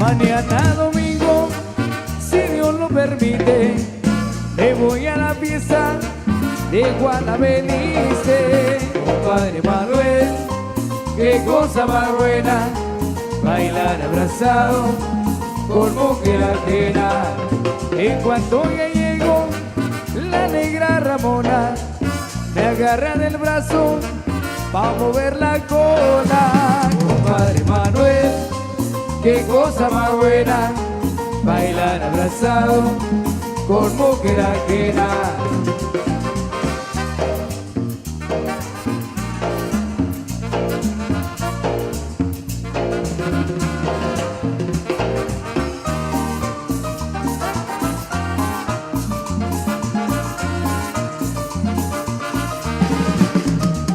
Mañana domingo, si Dios lo permite, me voy a la fiesta de Guanabelice. Compadre Manuel, qué cosa más buena, bailar abrazado con mujer ajena. En cuanto ya llego, la negra Ramona me agarra del brazo pa' mover la cola. Compadre Manuel, qué cosa más buena, bailar abrazado con mujer ajena.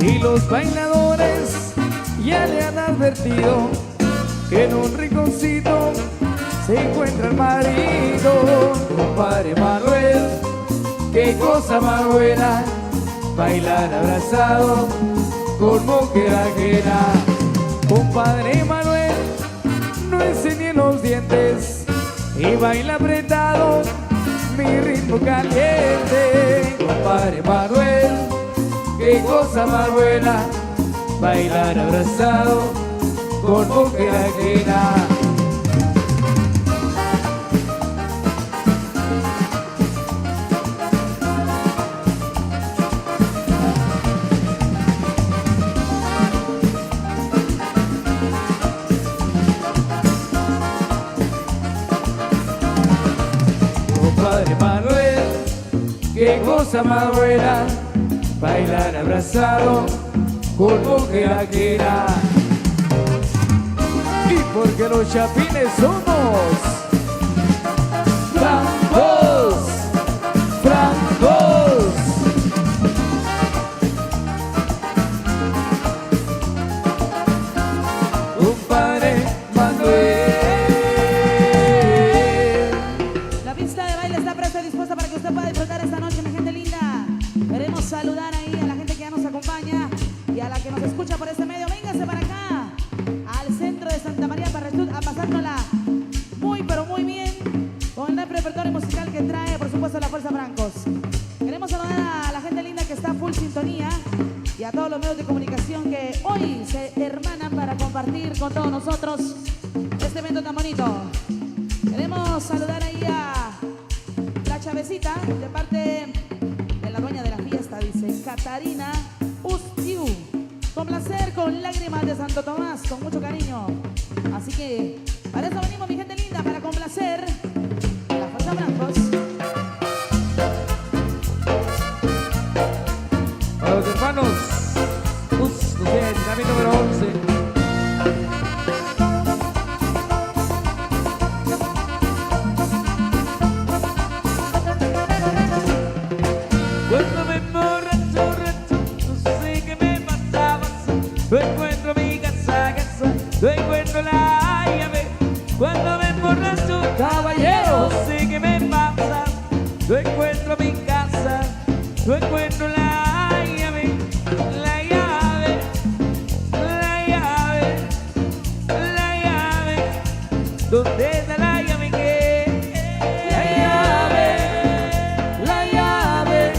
Y los bailadores ya le han advertido que en un rinconcito se encuentra el marido. Compadre Manuel, qué cosa más buena, bailar abrazado con mujer ajena. Compadre Manuel, no enseñe los dientes y baila apretado mi ritmo caliente. Compadre Manuel, qué cosa más buena, bailar abrazado con mujer ajena. Compadre Manuel, qué cosa más buena, bailar abrazado con mujer ajena. Y porque los chapines somos francos, francos. Compadre Manuel. La pista de baile está presta y dispuesta para que usted pueda disfrutar esta noche, mi gente linda. Queremos saludar ahí a la gente que ya nos acompaña y a la que nos escucha por este medio. Véngase para acá, al centro de Santa María Parrestud, a pasárnosla muy pero muy bien con el repertorio musical que trae, por supuesto, la Fuerza Francos. Queremos saludar a la gente linda que está full sintonía y a todos los medios de comunicación que hoy se hermanan para compartir con todos nosotros este evento tan bonito. Queremos saludar ahí a la Chavecita de parte de la dueña de la fiesta, dice Catarina Ustiu. Con placer, con lágrimas de Santo Tomás, con mucho cariño. Así que para eso venimos, mi gente linda, para complacer a la Fuerza Francos. Para los hermanos Gutiérrez, mi número 11. Cuando me emborracho, no sé qué me pasaba. No encuentro mi casa, no encuentro la llave. Cuando me emborracho, Caballero, no sé qué me pasa. No encuentro mi casa, no encuentro la llave. La llave, la llave, la llave. ¿Dónde está la llave? la llave, la llave,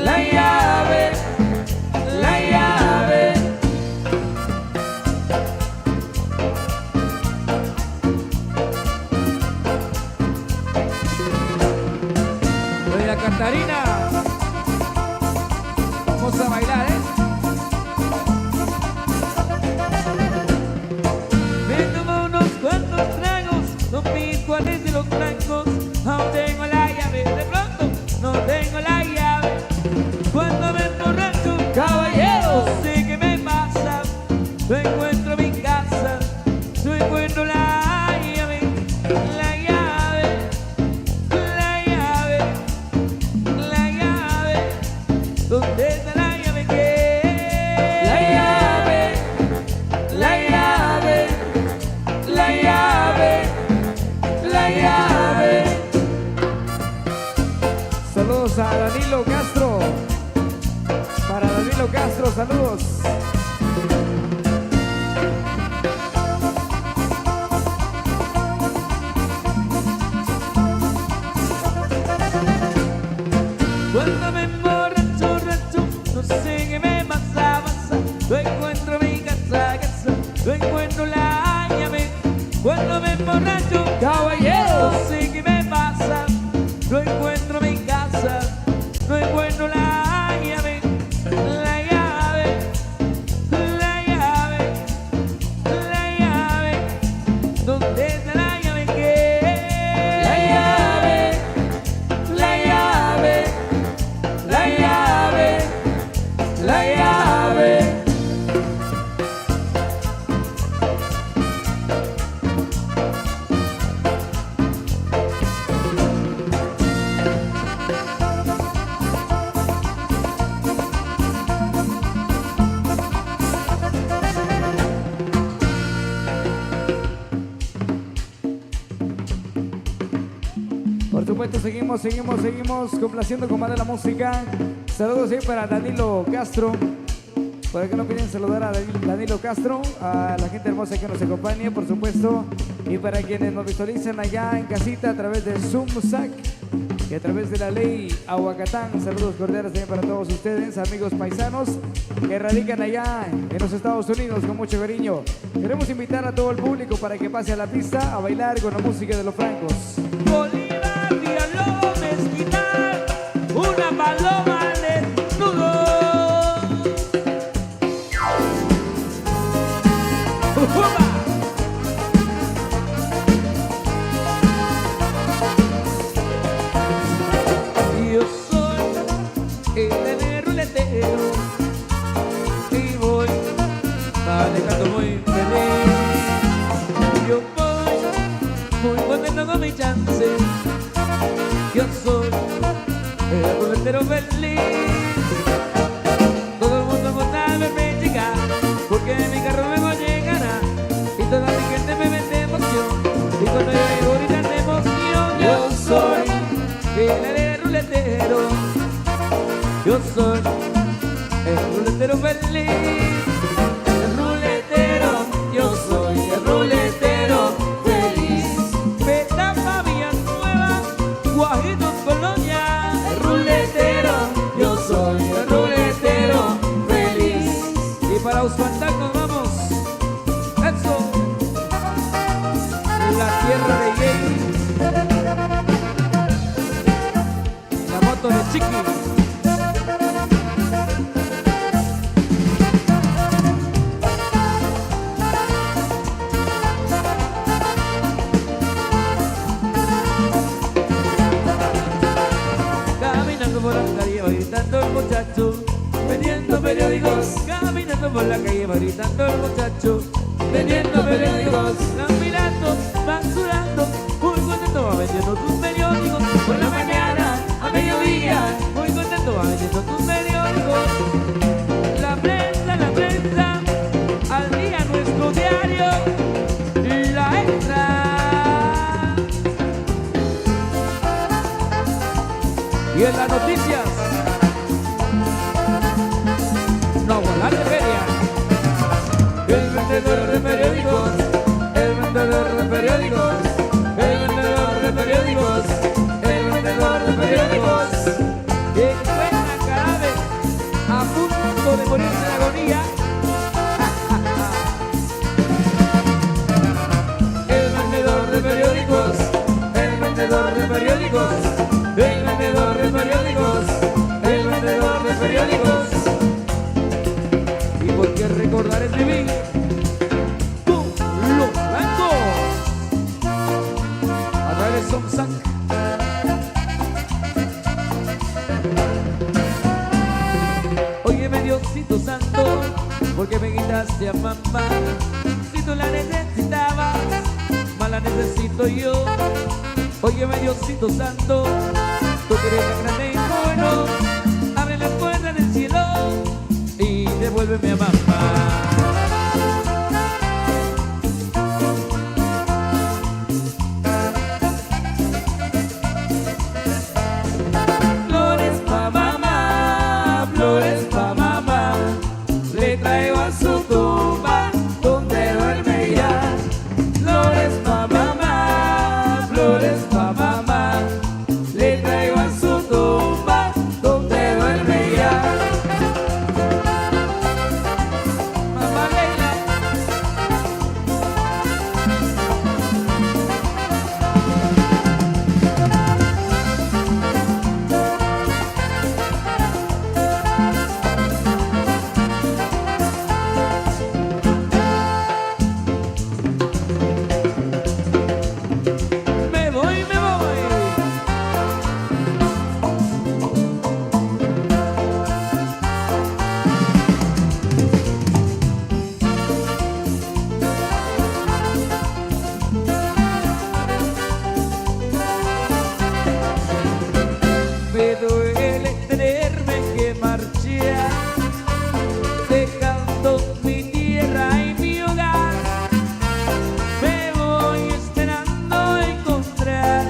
la llave, la llave. Doña Catarina, vamos a bailar, Me tomo unos cuantos tragos, no mis cuanes de los blancos. Aún tengo la llave, de pronto no tengo la llave. Cuando me emborracho, Caballero, no sé qué me pasa. No encuentro mi casa, no encuentro la llave. La llave, la llave, la llave. ¿Dónde está la llave? la llave, la llave, la llave, la llave. Saludos a Danilo Castro. Para Danilo Castro, saludos. supuesto, seguimos complaciendo con más de la música. Saludos ahí para Danilo Castro. Por aquí no piden saludar a Danilo Castro, a la gente hermosa que nos acompaña, por supuesto. Y para quienes nos visualizan allá en casita a través de ZoomSac y a través de la ley Aguacatán. Saludos cordiales también para todos ustedes, amigos paisanos que radican allá en los Estados Unidos con mucho cariño. Queremos invitar a todo el público para que pase a la pista a bailar con la música de los francos. Bolívar, Villalobos, Mezquital, una paloma desnudo. ¡Upa! Yo soy el nene ruletero y voy manejando muy feliz. Yo voy muy contento con mi chance. Yo soy el ruletero feliz. Todo el mundo gusta verme llegar, porque mi carro luego llegará y toda mi gente me vende emoción. Y cuando yo llego gritan de emoción. Yo soy el ruletero. Yo soy el ruletero feliz. El ruletero, yo soy el ruletero feliz. Petapa, Villanueva, Guajitos, Colonia. El ruletero, yo soy el ruletero feliz. Y para Ushuaitán nos vamos. Eso, la tierra de Jay. La moto de Chiqui. Caminando por la calle va gritando el muchacho, vendiendo periódicos. Caminando por la calle va gritando el muchacho, vendiendo periódicos. Va mirando, va sudando, muy contento va vendiendo tus periódicos. Por la mañana, a mediodía, muy contento va vendiendo tus periódicos. La prensa, al día nuestro diario, la extra. Y en las noticias, no volar de feria. El vendedor de periódicos, el vendedor de periódicos, el vendedor de periódicos, el vendedor de periódicos. Que encuentra cadáver a punto de morirse de agonía. El vendedor de periódicos, el vendedor de periódicos. El vendedor de periódicos, el vendedor de periódicos. Y porque recordar es vivir, tú lo blanco. A través de ZoomSac. Óyeme Diosito Santo, porque me quitaste a mamá. Si tú la necesitabas, más la necesito yo. Óyeme Diosito Santo, tú que eres tan grande y bueno, abre las puertas del cielo y devuélveme a mamá. Flores pa' mamá, flores pa' mamá, le traigo a su tumba donde duerme ya. Flores pa' mamá, flores pa' mamá, le traigo a su tumba donde duerme ya. Mamá Leila. Me voy, me voy. Me duele tenerme que marchar, dejando mi tierra y mi hogar. Me voy esperando encontrar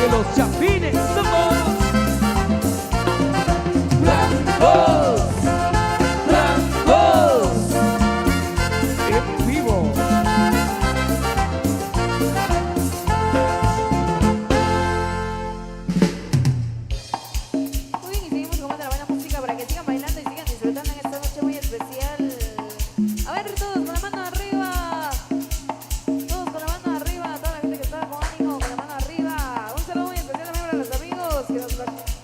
porque los chapines somos blancos, blancos. En vivo. Muy bien, y seguimos con más de la buena música para que sigan bailando y sigan disfrutando en esta noche muy especial. A ver, todos con la mano arriba. Todos con la mano arriba. Toda la gente que está con ánimo, con la mano arriba. Un saludo muy especial también para los amigos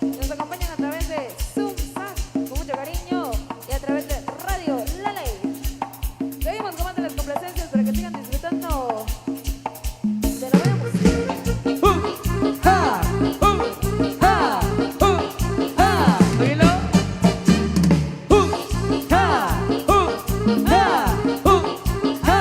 que nos acompañan a través de Zoom, con mucho cariño, y a través de Radio La Ley. Seguimos con más de las complacencias para que sigan disfrutando de la buena música. ¡Ja! ¡Ja! ¡Ja! Oílo. ¡Ja! ¡Ja! ¡Ja!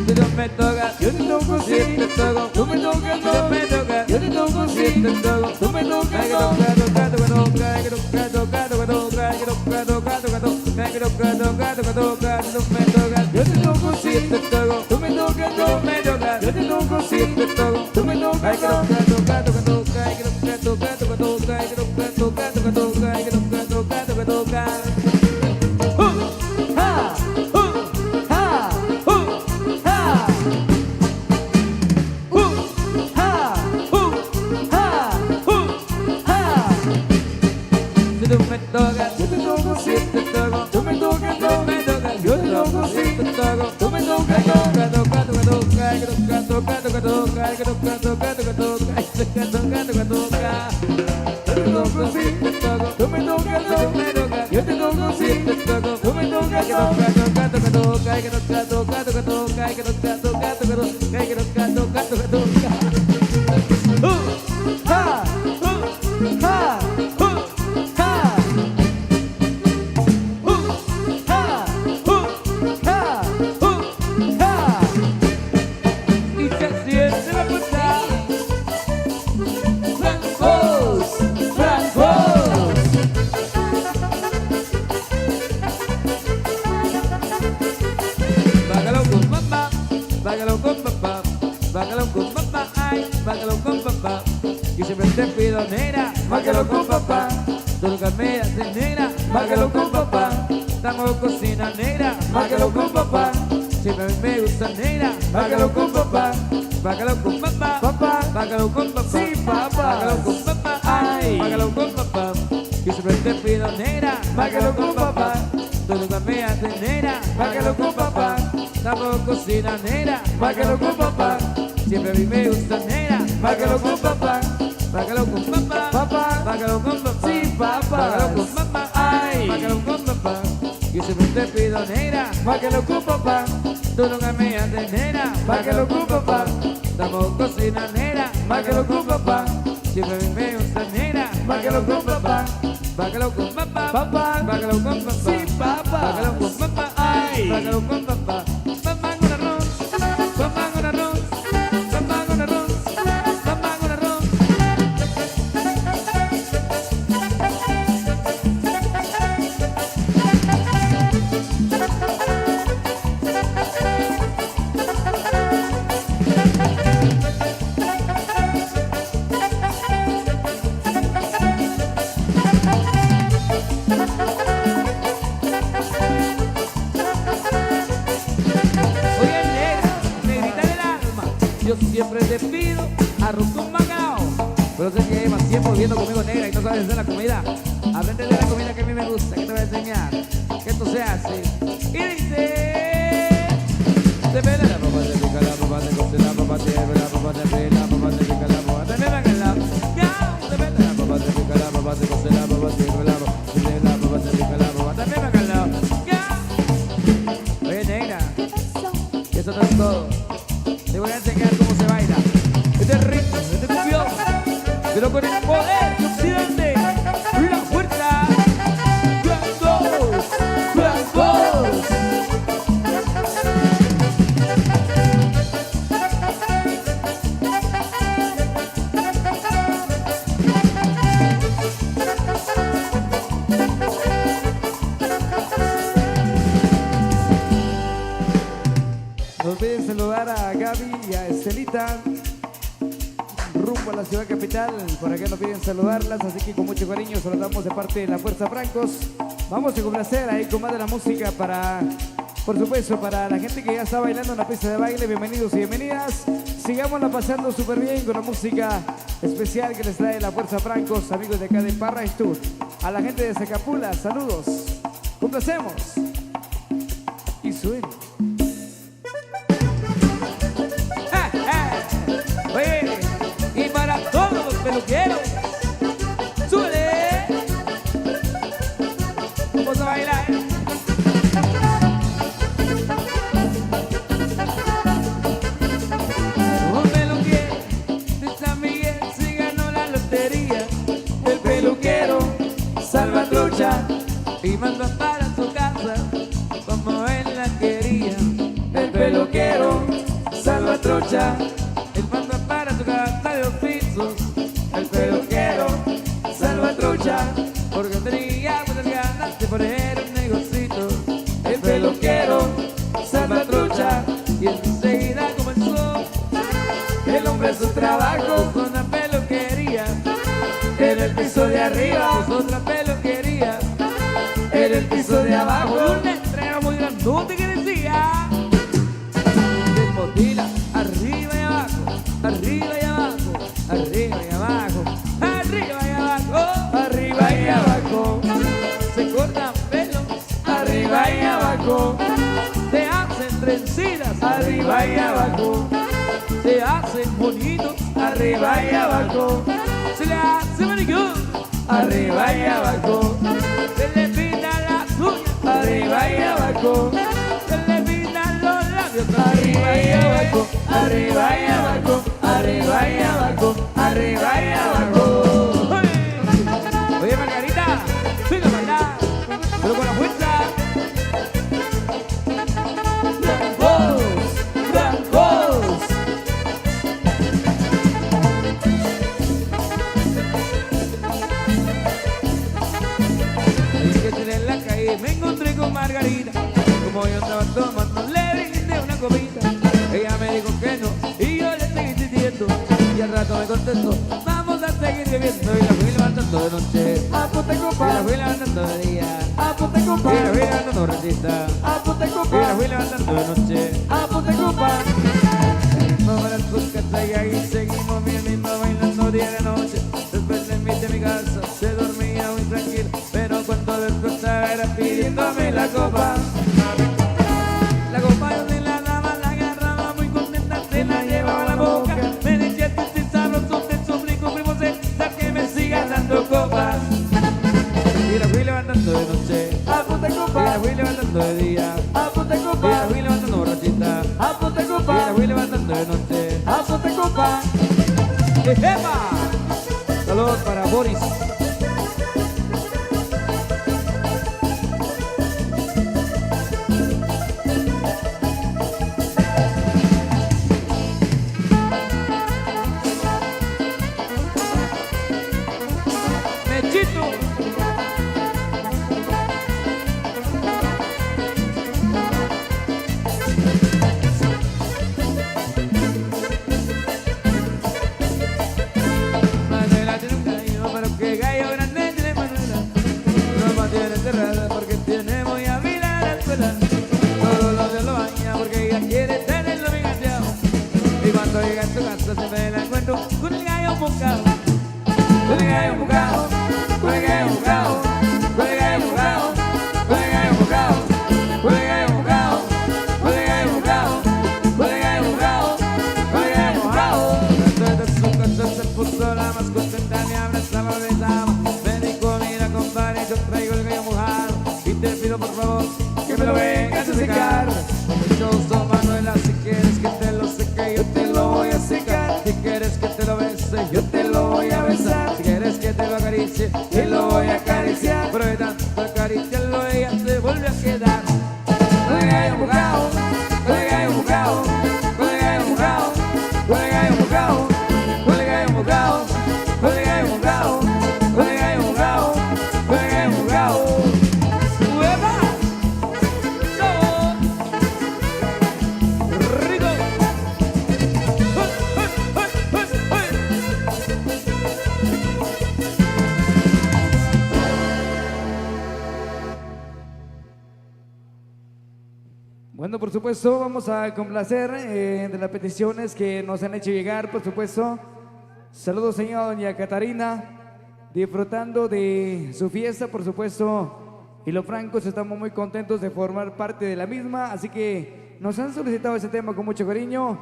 Tú no me tocas, Yo te toco si sí, te toco, tú me tocas tú no no. me tocas, Yo te toco si sí, te toco, tú me tocas hay que no. tocar, tocar, tocar, tocar, hay que tocar, tocar, tocar, tocar, hay que tocar, tocar, tocar, tocar, hay que tocar, tocar, tocar, tocar, tú no me tocas, Yo te toco si sí, te toco, tú me tocas tú no no. me tocas, Yo te toco si sí, te toco, tú me hay tocas que no. tocar, tocar, tocar, tocar, hay que tocar, tocar, tocar, tocar, hay que tocar, tocar, tocar, tocar, hay que tocar, tocar, tocar, tocar. ¡Ja! ¡Ja! ¡Ja! ¡Ja! ¡Ja! ¡Ja! Si tú me tocas, Yo te toco si sí, te toco, tú me tocas tú no no. me tocas, Yo te toco si sí, te toco, tú me hay tocas que no. tocar, tocar, tocar, tocar, hay que tocar, tocar, tocar, tocar, hay que tocar, tocar, tocar, tocar, hay que tocar, tocar, tocar, tocar. Yo te toco sí, Te toco, tú me tocas si tú no. me tocas, Yo te toco si sí, te toco, tú me hay tocas que no. tocar, tocar, tocar, tocar, hay que tocar, tocar, tocar, tocar, hay que tocar, tocar, tocar, tocar, hay que tocar, tocar, tocar, tocar. ¡Ja! ¡Ja! ¡Ja! ¡Ja! ¡Ja! Y se siente la fuerza. Blancos, blancos. Bágalo con mamá, bágalo con papá, bágalo con mamá, ay, bágalo con papá. Yo siempre te pido negra, bágalo con papá. Tú nunca me haces negra, bágalo con papá. Estamos cocina negra, bágalo con papá. Siempre a mí me gusta negra, bágalo con papá. Bágalo con papá, Papá. bágalo con papá. Sí, papá. Bágalo con papá, ay, bágalo con papá. Yo siempre te pido negra, Bágalo con papá. Tú nunca me haces negra, Bágalo con papá. Estamos cocina negra, Bágalo con papá. Siempre a mí me gusta negra, Bágalo con papá. bágalo con papá. Papá. Bágalo con papá. Sí, papá. Bágalo con papá. Ay. Bágalo con papá. Yo siempre te pido negra, Bágalo con papá. tú nunca me haces negra, Bágalo con papá. Estamos cocina negra, Bágalo con papá. siempre a mí me gusta negra, Bágalo con papá. bágalo con papá. Papá. Bágalo con papá. Sí, papá. Bágalo con papá. Ay. Bágalo con papá. Papá con arroz. Papá con arroz. Papá con arroz. Papá con arroz. Oye, negra, negrita del alma, yo siempre te pido arroz con bacalao. Pero sé que llevas tiempo viviendo conmigo, negra, y no sabes hacer la comida. Aprende de la comida que a mí me gusta, que te voy a enseñar. Que esto se hace. Y dice... Se pela la papa, se pica la papa, se cose la papa, se ve la papa, se pela la papa, se pica la papa, se me va en la... Ya, se pela la papa, se pica la papa, se cose la papa, se ve la papa, se ve la papa, se pica la papa, se me va en la... Ya. Oye, negra. Y eso no es todo. Te voy a enseñar cómo se baila. Este ritmo, este cumbio, pero con el poder de Occidente. La fuerza. Blancos, blancos. No olviden saludar a Gaby y a Estelita, para la ciudad capital. Por acá nos piden saludarlas, así que con mucho cariño saludamos de parte de la Fuerza Francos. Vamos a complacer ahí con más de la música para, por supuesto, para la gente que ya está bailando en la pista de baile. Bienvenidos y bienvenidas. Sigámosla pasando súper bien con la música especial que les trae la Fuerza Francos, amigos de acá de Parra Stud. A la gente de Zacapula, saludos. Complacemos. Y suena. Oye, y para todos los peluqueros, súbele. Vamos a bailar, Un peluquero de San Miguel se ganó la lotería. El peluquero Salvatrucha y mandó para su casa como él la quería. El peluquero Salvatrucha, él mandó para su casa de dos pisos. El peluquero Salvatrucha, porque tenía muchas ganas de poner un negocito. El peluquero Salvatrucha, y enseguida comenzó el hombre su trabajo con la peluquería. En el piso de arriba, es otra peluquería. En el piso de abajo, una entrega muy grandote que decía: desmotila, arriba y abajo, arriba y abajo, arriba y abajo, arriba y abajo, Arriba y abajo, se cortan pelos, arriba y abajo, se hacen trencitas, arriba y abajo, se hacen bonitos, arriba y abajo, se le hace manicure, arriba y abajo, se le pintan las uñas, arriba y abajo, se le pintan los labios, arriba y abajo, arriba y abajo, arriba y abajo, arriba y abajo. Oye, Margarita, venga a bailar, pero con la fuerza. Francos, Francos. Es que tiré en la calle me encontré con Margarita. Como yo andaba tomando, le brindé una copita. Ella me dijo que no y yo le seguí insistiendo. Y al rato me contestó: vamos a seguir bebiendo. Y la fui levantando de noche, Apunte y la compa, fui levantando de día, apunte y la compa, fui levantando recita, apunte y la compa, fui levantando de noche. apunte compa. Vamos a las buscas y seguimos bien mismo bailando día y noche. Después le invité a mi casa, se dormía muy tranquilo, pero cuando despertaba era pidiéndome la copa. La copa yo se la daba, la agarraba muy contenta, se la llevaba a la boca. Me decía: este sabroso, te suplico, primo, que me sigas dando copas. Y la fui levantando de noche, Apunte y la compa, fui levantando de día, apunte y la compa, fui levantando borrachita, apunte y la compa, fui levantando de noche. apunte compa. ¡Epa! Saludos para Boris. Mechito. Manuela tiene un gallo, pero que gallo grande tiene Manuela. Nos mantiene encerrada porque tiene muy afilada la escuela. Todos los días lo baña porque ella quiere tenerlo bien aseado. Y cuando llega a su casa siempre la encuentro con el gallo moscado. Con el gallo moscado, con el gallo moscado, con el gallo moscado, con el gallo moscado, con el gallo moscado, con el gallo moscado, con el gallo moscado, con el gallo moscado. Dentro de su casa se puso la más contenta, me abrazaba, me besaba. Me dijo: mira, compadre, yo traigo el gallo mojado y te pido por favor que me lo vengas a secar. Dichoso Manuela, si quieres que te lo seque, yo te lo voy a secar. Si quieres que te lo bese, yo te lo voy a besar. Si quieres que te lo acaricie, te lo voy a acariciar. Pero de tanto acariciarlo ella se vuelve a quedar. Con el gallo mojado, con el gallo mojado, con el gallo mojado, con el gallo mojado, con el gallo mojado, con el gallo mojado, con el gallo mojado, con el gallo mojado. ¡Uepa! ¡No! ¡Rico! ¡Hey, hey, hey, hey! Bueno, por supuesto, vamos a complacer de las peticiones que nos han hecho llegar, por supuesto. Saludos, señora doña Catarina, disfrutando de su fiesta, por supuesto. Y los francos estamos muy contentos de formar parte de la misma, así que nos han solicitado ese tema con mucho cariño,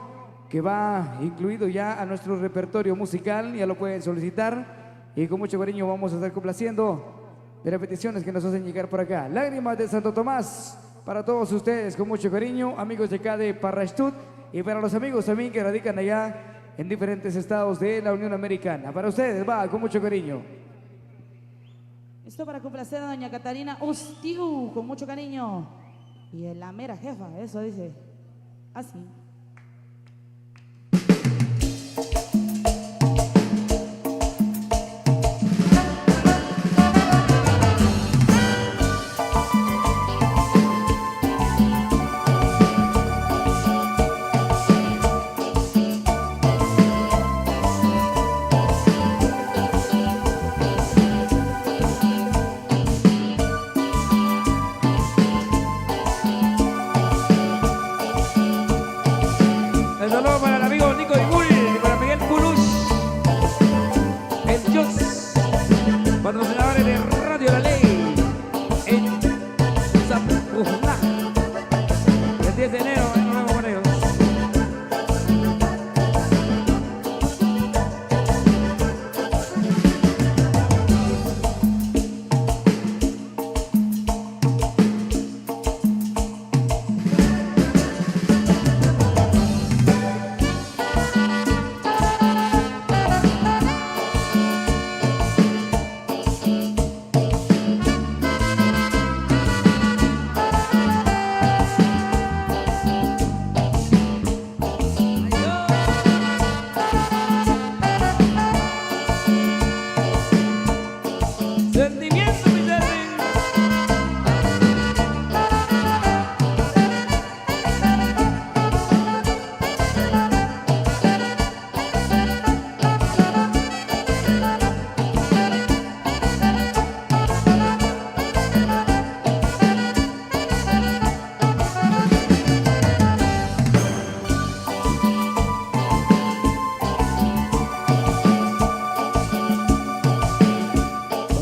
que va incluido ya a nuestro repertorio musical, ya lo pueden solicitar. Y con mucho cariño vamos a estar complaciendo de las peticiones que nos hacen llegar por acá. Lágrimas de Santo Tomás. Para todos ustedes, con mucho cariño, amigos de acá de Parrashtut, y para los amigos también que radican allá en diferentes estados de la Unión Americana. Para ustedes, va, con mucho cariño. Esto para complacer a doña Catarina Ostiu, con mucho cariño. Y en la mera jefa, eso dice. Así.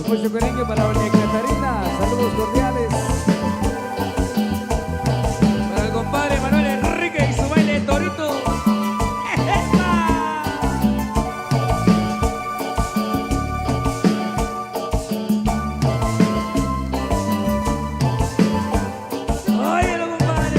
Mucho cariño para doña Catarina, saludos cordiales. Para el compadre Manuel Enrique y su baile torito. Óyelo, compadre.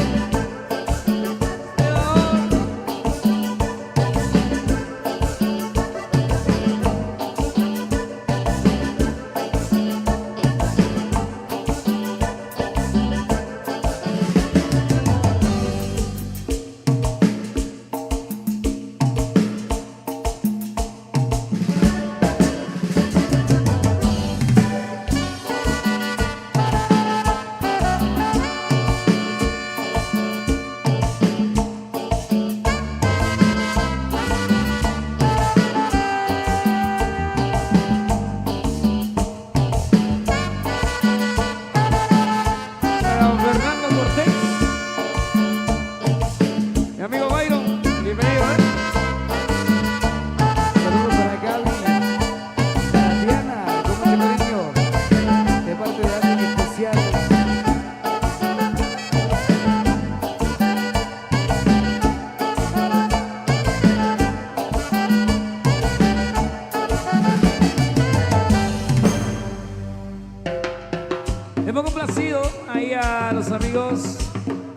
Hemos complacido ahí a los amigos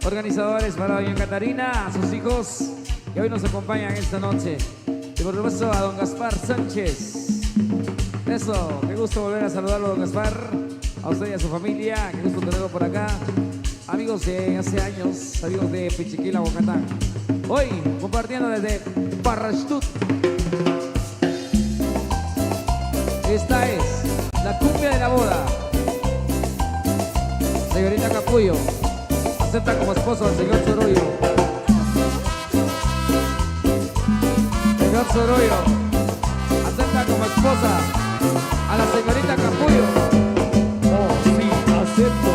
organizadores para doña Catarina, a sus hijos que hoy nos acompañan esta noche. Y por supuesto a don Gaspar Sánchez. Eso, qué gusto volver a saludarlo, don Gaspar. A usted y a su familia, qué gusto tenerlo por acá. Amigos de hace años, amigos de Pichiquila, Bocatán. Hoy compartiendo desde Parrashtut. Esta es la cumbia de la boda. Señorita Capullo, acepta como esposo al señor Soroyo. Señor Soroyo, acepta como esposa a la señorita Capullo. Oh, sí, acepto.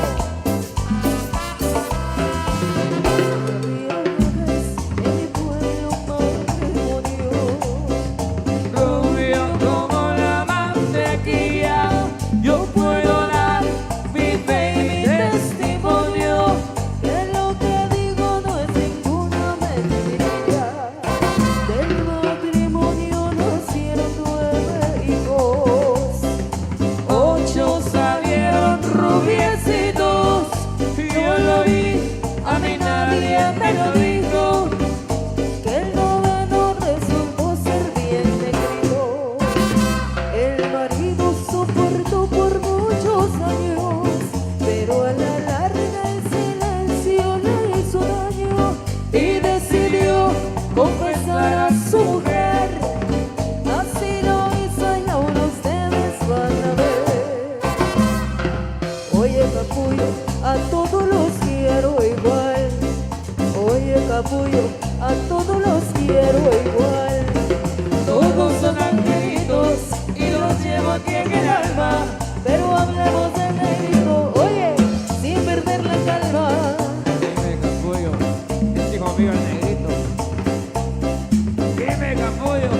capullo, a todos los quiero igual. Todos son angelitos y los llevo aquí en el alma, pero hablemos de negrito, oye, sin perder la calma. Dime, capullo, es hijo mío el negrito. Dime, capullo,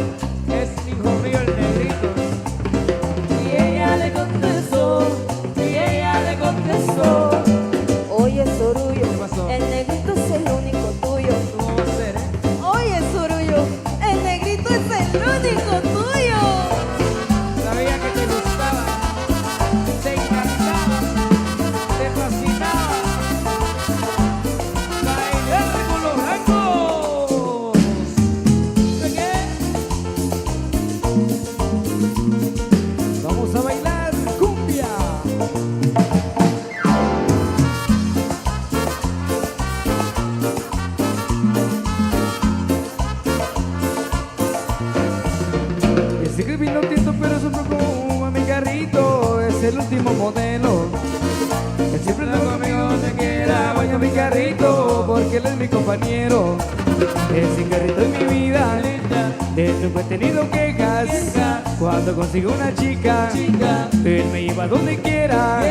es hijo mío el negrito. Y ella le contestó, oye Sorullo, ¿Qué pasó? el negrito es el único tuyo. ¿Cómo va a ser, Oye Sorullo, el negrito es el único tuyo. Sabía que te gustaba, te encantaba, te fascinaba. Bailar con los blancos. ¿De qué? Vamos a bailar cumbia. Ese que vino tinto pero es un poco a mi carrito, es el último modelo. Él siempre anda conmigo donde quiera, voy a mi carrito, porque él es mi compañero. Ese carrito es mi vida, de nunca he tenido quejas. Cuando consigo una chica, él me lleva donde quiera.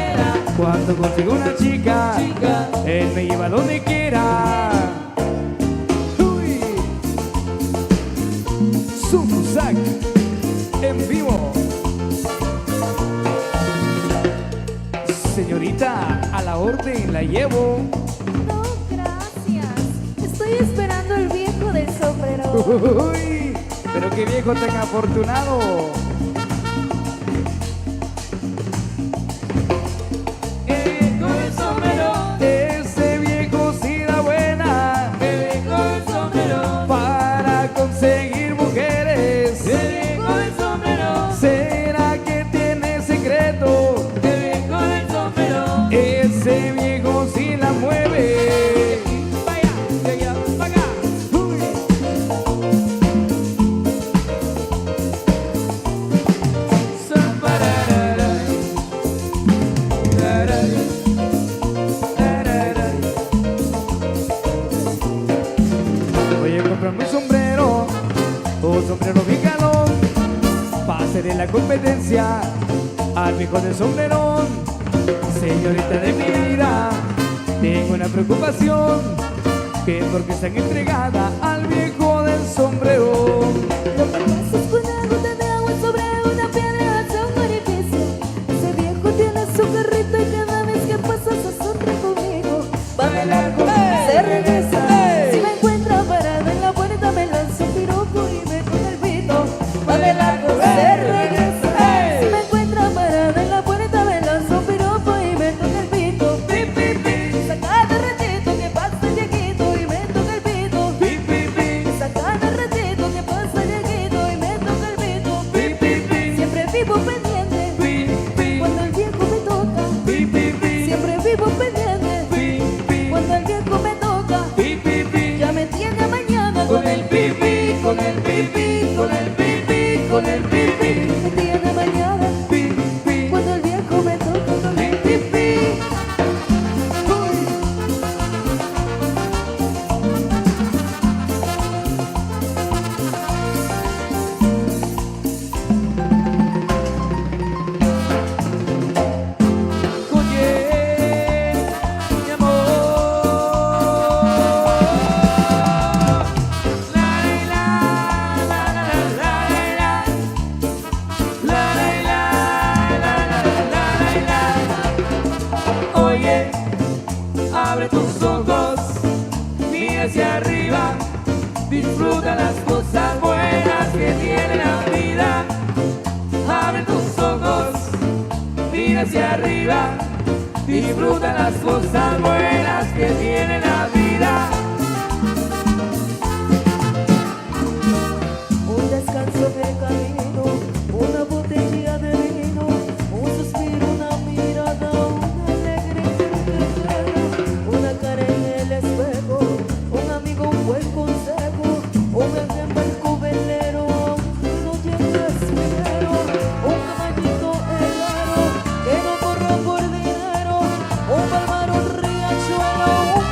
Cuando consigo una chica, él me lleva donde quiera. Uy. Sufusac en vivo. Señorita, a la orden la llevo. No, gracias. Estoy esperando el viejo del sombrero. Uy, pero qué viejo tan afortunado. Con el sombrero, Ese viejo sí da buena con el sombrero, para conseguir mujeres. con el sombrero, ¿Será que tiene secreto? con el sombrero. Ese viejo sí la mueve. Vaya, de allá, para acá. Uy. Voy a comprarme un sombrero bien galón, para hacerle la competencia al viejo del sombrerón. Señorita de mi vida, tengo una preocupación, que porque están entregada al viejo del sombrero. Lo que pasa es que una gota de agua sobre una piedra hace un orificio. Ese viejo tiene su carrito y cada vez que pasa se sonríe conmigo. Va de largo, se regresa. Si me encuentra parada en la puerta me lanza un piropo y me toca el pito. Va de largo, se regresa. Si me encuentra parada en la puerta me lanza un piropo y me toca el pito. Pi, pi, pi. Saca de ratito que pasa el viejito y me toca el pito. Pi, pi, pi. Saca de ratito que pasa el viejito y me toca el pito. Pi, pi, pi. Siempre vivo pendiente cuando el viejo me toca. Pi, pi, pi. Siempre vivo pendiente Pi, pi. cuando el viejo me toca. Pi, pi, pi. Ya me tiene mañana con el pipí, con el pipí, con el pipí, con el pipí. me tiene mañana Pi, pi, cuando el viejo me toca con el pipí. Oye, mi amor. La la la la la la la. Oye, abre tus ojos, mira hacia arriba, disfruta las cosas buenas que tiene la vida. Abre tus ojos, mira hacia arriba, disfruta las cosas buenas que tiene la vida. Un descanso en el camino, una botella de vino, un suspiro, una mirada, una alegre carcajada, una cara en el espejo, un amigo, un buen consejo, un ejemplo el cubelero, no llegues primero, un caballito helado, que no corra por dinero, un palmar, un riachuelo, un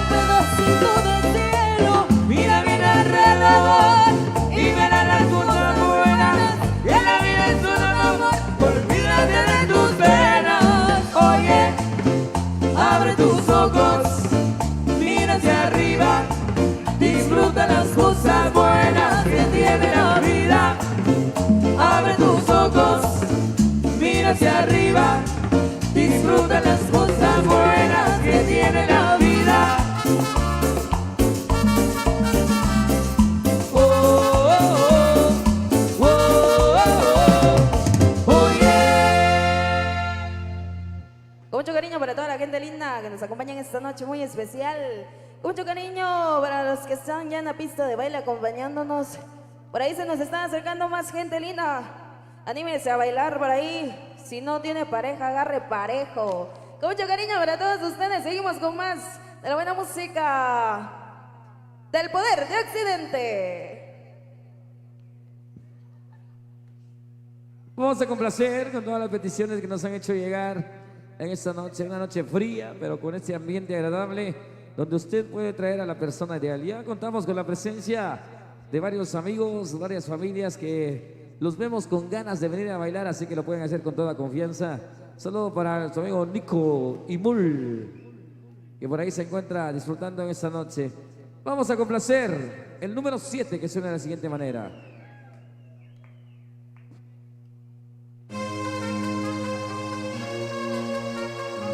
noche muy especial. Con mucho cariño para los que están ya en la pista de baile acompañándonos. Por ahí se nos está acercando más gente linda. Anímese a bailar por ahí. Si no tiene pareja, agarre parejo. Con mucho cariño para todos ustedes. Seguimos con más de la buena música del Poder de Occidente. Vamos a complacer con todas las peticiones que nos han hecho llegar en esta noche, una noche fría, pero con este ambiente agradable, donde usted puede traer a la persona ideal. Ya contamos con la presencia de varios amigos, varias familias que los vemos con ganas de venir a bailar, así que lo pueden hacer con toda confianza. Saludo para nuestro amigo Nico Imul, que por ahí se encuentra disfrutando en esta noche. Vamos a complacer el número 7, que suena de la siguiente manera.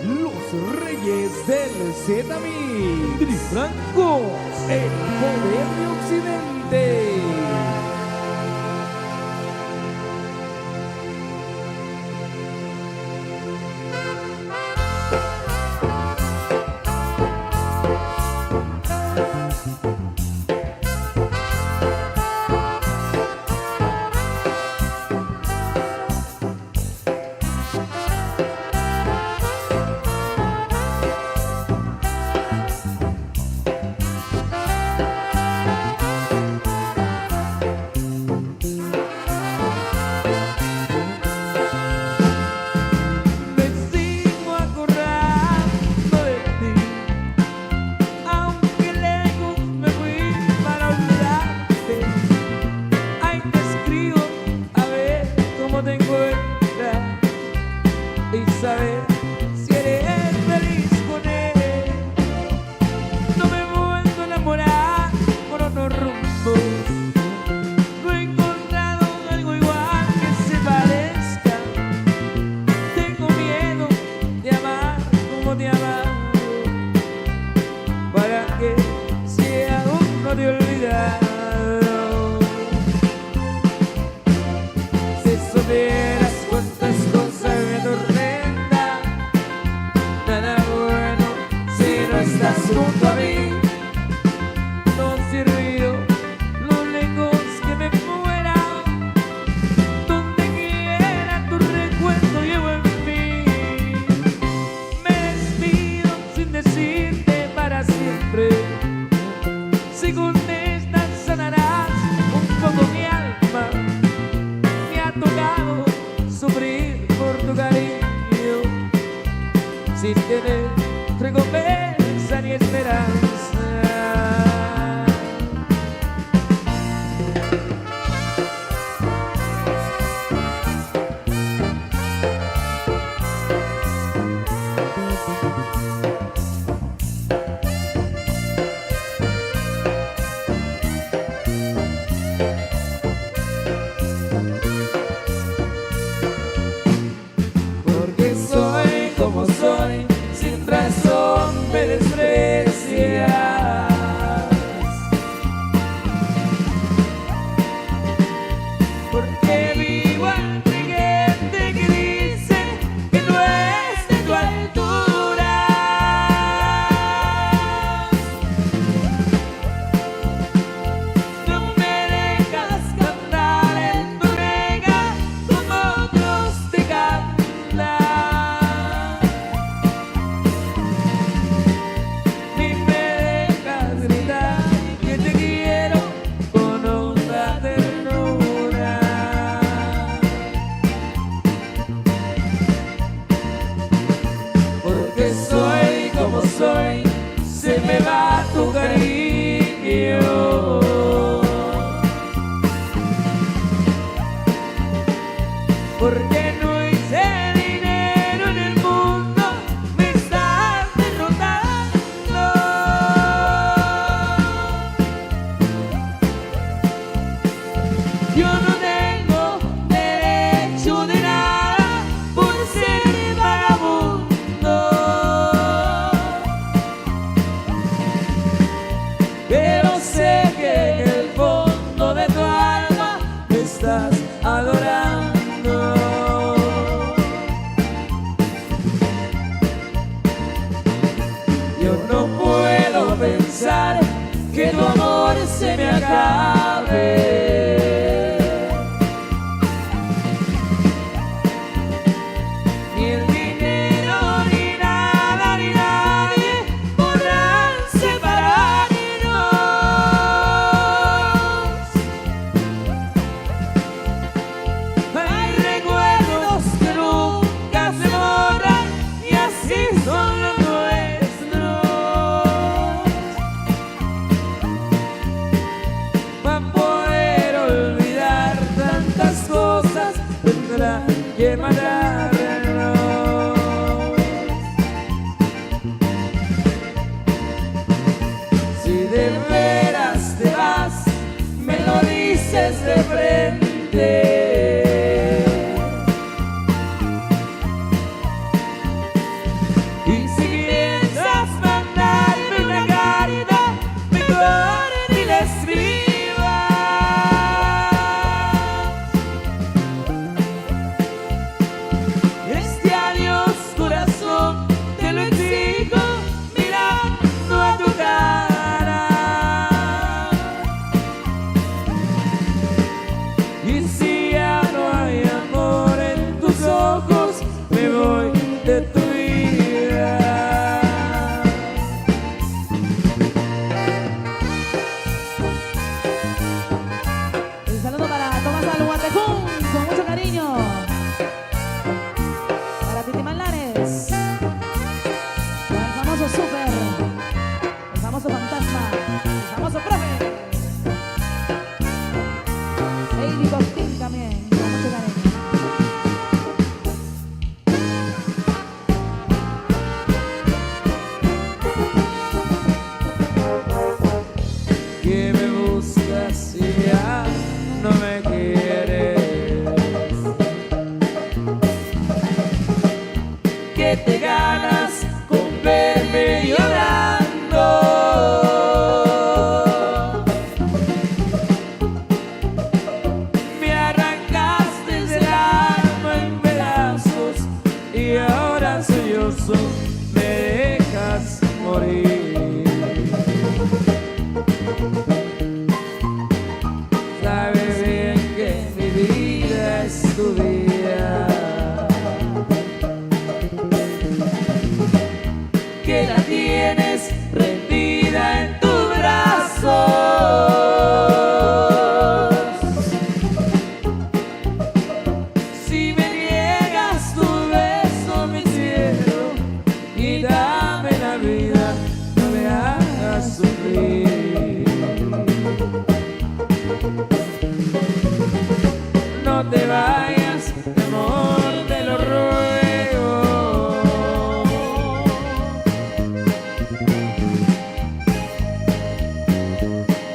Los Reyes del Z-Mix. Franco, El Poder de Occidente. saber si eres feliz con él. No me he vuelto a enamorar por otros rumbos. No he encontrado algo igual que se parezca. Tengo miedo de amar como te amaba. ¿Para qué si aún no te he olvidado? Si supieras cuántas cosas me atormentan, nada bueno si no estás junto a mí. No han servido los lejos que me fuera, donde quiera tu recuerdo llevo en mí. Me despido sin decirte para siempre. Si contestas sanarás un poco mi alma. Me ha tocado sufrir por tu cariño, sin tener recompensa ni esperanza. pensar que tu amor se me acabe. Ni el dinero, ni nada, ni nadie podrán separarnos. Hay recuerdos que nunca se borran y así son los nuestros. Para poder olvidar tantas cosas tendrá que matarnos. Si de veras te vas, me lo dices de frente. Y si piensas mandarme una carta, mejor ni la escribas. Este adiós, corazón, te lo exijo mirando a tu cara. Y si ya no hay amor en tus ojos, me voy de tu vida. El saludo para Tomás Alhuatejún, con mucho cariño. Para Titi Malares. Para el famoso Super. El famoso Fantasma. El famoso Profe. Lady Costín también, con mucho cariño. Que me buscas si ya no me quieres, que te ganas con verme llorando. Me arrancaste el alma en pedazos y ahora sollozo me dejas morir. Sabes bien que mi vida es tu vida, que la tienes rendida en tus brazos. Si me niegas tu beso, mi cielo, y dame la vida, no me hagas sufrir. No te vayas, mi amor, te lo ruego.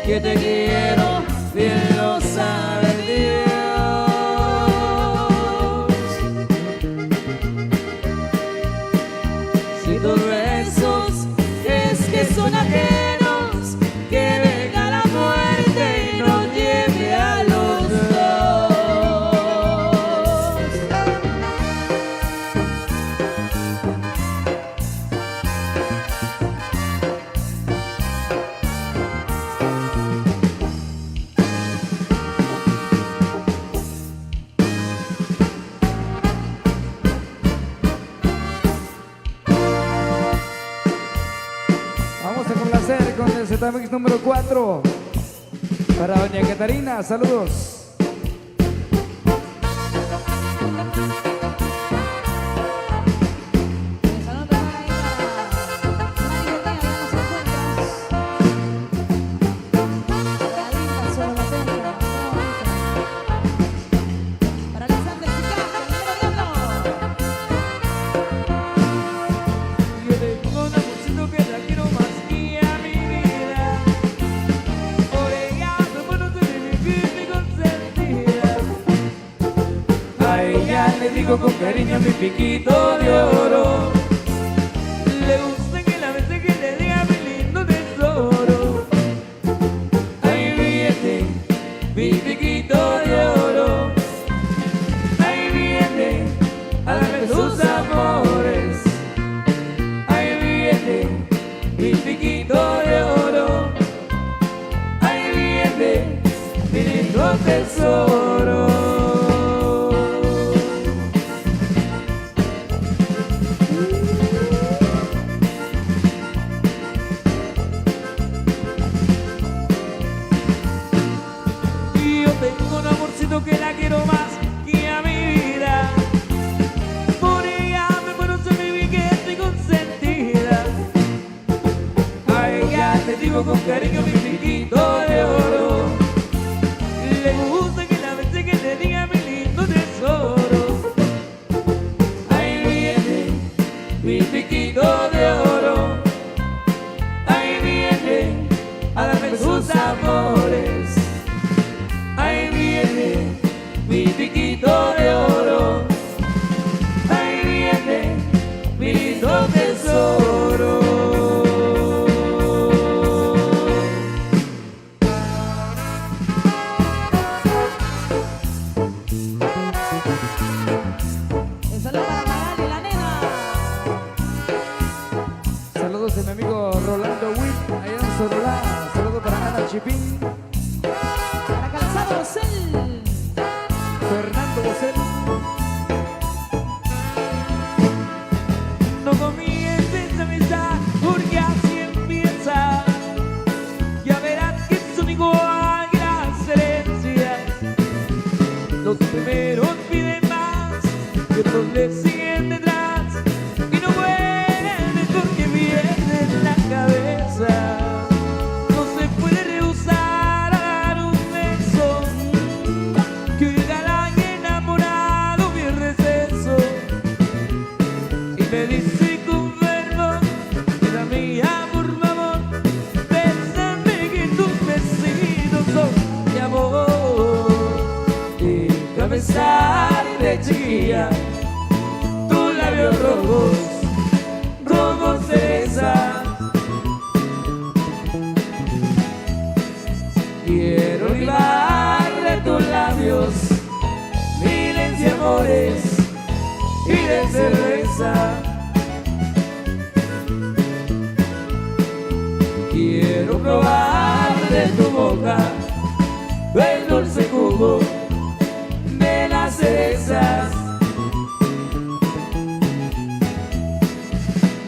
Que te quiero, bien lo sabe Dios. Si tus besos es que son ajenos, que venga la muerte y nos lleve a los dos. Vamos a complacer con el ZMX número 4. Para doña Catarina, saludos. El saludo también ahí para Mari Gotea, allá en los encuentros. Para Linda, solo la centra, qué bonito. Para Alexander Picard, el número diablo. Yo tengo un amorcito que la quiero más que a mi vida. Por ella me puedo tener mi vida consentida. A ella le digo con cariño mi piquito de oro. Le gusta que la vez que le diga mi lindo tesoro. Ahí viene mi piquito de oro. Ahí viene a darme sus amores. Ahí viene mi piquito de oro. tesoro. Y yo tengo un amorcito que la quiero más que a mi vida. Por ella me muero, se mi viviente y consentida. A ella te digo con cariño mi piquito de oro. Le gusta que la bese, que le diga mi lindo tesoro. Ahí viene mi piquito de oro. Ahí viene a darme sus amores. Ahí viene mi piquito de oro. Ahí viene mi lindo tesoro. Un saludo para Magali, la nena. Saludos de mi amigo Rolando Witt, allá en Sonora. Saludos para Ana Chipín, Para Calzado Rosel. Fernando Bosel. No comiences esa amistad porque así empieza. Ya verás que son igual que las herencias. Los primeros piden más y otros le siguen detrás. Y no vuelven porque viene en la cabeza. No se puede rehusar a dar un beso. Que el galán enamorado mi receso. Y me dice con fervor, mira mía, por favor, bésame que tus besitos son mi amor. Déjame besarte, chiquilla, tus labios rojos, rojos cereza. Quiero libar de tus labios miles de amores y de cerveza. Quiero probar de tu boca el dulce jugo de las cerezas.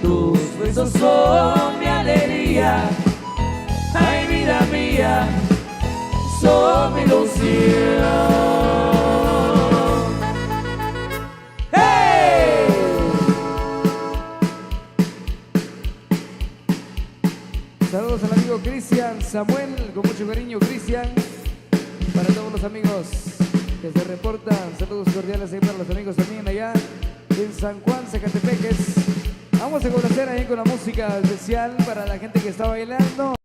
Tus besos son mi alegría, ay vida mía, son mi ilusión. ¡Hey! Saludos al amigo Cristian Samuel, con mucho cariño, Cristian. Para todos los amigos que se reportan, saludos cordiales ahí para los amigos también allá en San Juan, Zacatepeques. Vamos a complacer ahí con la música especial para la gente que está bailando.